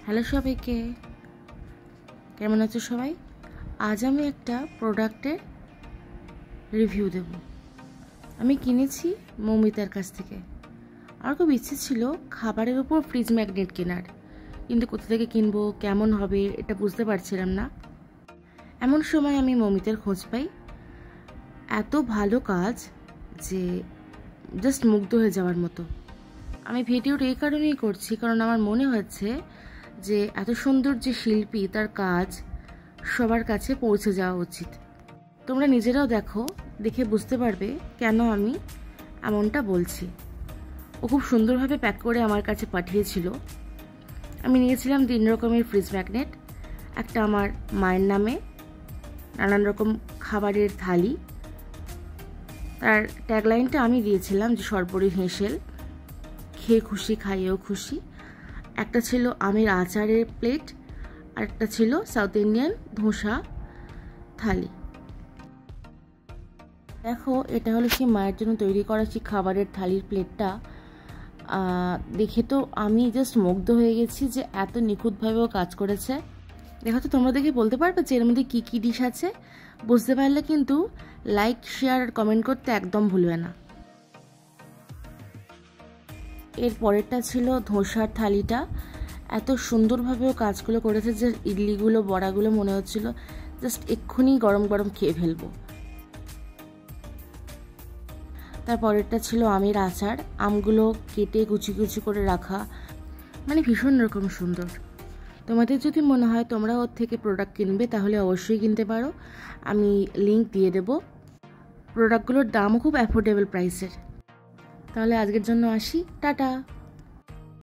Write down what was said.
Hello সবাইকে, কেমন আছো সবাই? আজ আমি একটা প্রোডাক্টের রিভিউ দেব। আমি কিনেছি মৌমিতার কাছ থেকে। আমার খুব ইচ্ছে ছিল খাবারের উপর ফ্রিজ ম্যাগনেট কেনার, কিন্তু কোথা থেকে কিনবো, কেমন হবে এটা বুঝতে পারছিলাম না। এমন সময় আমি মৌমিতার খোঁজ পাই। এত ভালো কাজ যে জাস্ট মুগ্ধ হয়ে যাওয়ার মতো। আমি ভিডিওটা এই কারণেই করছি কারণ আমার মনে হচ্ছে যে এত সুন্দর যে শিল্পী, তার কাজ সবার কাছে পৌঁছে যাওয়া উচিত। তোমরা নিজেরাও দেখে বুঝতে পারবে কেন আমি এমনটা বলছি। ও খুব সুন্দরভাবে প্যাক করে আমার কাছে পাঠিয়েছিল। আমি নিয়েছিলাম 3 রকমের ফ্রিজ ম্যাগনেট, একটা আমার মায়ের নামে, নানান রকম খাবারের থালি। তার ট্যাগলাইনটা আমি দিয়েছিলাম যে সর্বরি হেঁসেল, খেয়ে খুশি খাইয়েও খুশি। একটা ছিল আমের আচারের প্লেট, আর একটা ছিল সাউথ ইন্ডিয়ান ধোসা থালি। দেখো, এটা হলো সেই মায়ের জন্য তৈরি করা সেই খাবারের থালির প্লেটটা। দেখে তো আমি জাস্ট মুগ্ধ হয়ে গেছি যে এত নিখুঁতভাবেও কাজ করেছে। দেখো তো, তোমরা দেখে বলতে পারবে যে এর মধ্যে কী কী ডিশ আছে? বুঝতে পারলে কিন্তু লাইক, শেয়ার আর কমেন্ট করতে একদম ভুলবে না। এর পরেরটা ছিল ধোসার থালিটা। এত সুন্দরভাবেও কাজগুলো করেছে যে ইডলিগুলো, বড়াগুলো মনে হচ্ছিল জাস্ট এক্ষুনি গরম গরম খেয়ে ফেলবো। তারপরেরটা ছিল আমের আচার, আমগুলো কেটে কুচি কুচি করে রাখা, মানে ভীষণ রকম সুন্দর। তোমাদের যদি মনে হয় তোমরা ওর থেকে প্রোডাক্ট কিনবে তাহলে অবশ্যই কিনতে পারো, আমি লিংক দিয়ে দেব। প্রোডাক্টগুলোর দামও খুব অ্যাফোর্ডেবল প্রাইসের। তাহলে আজকের জন্য আসি, টাটা।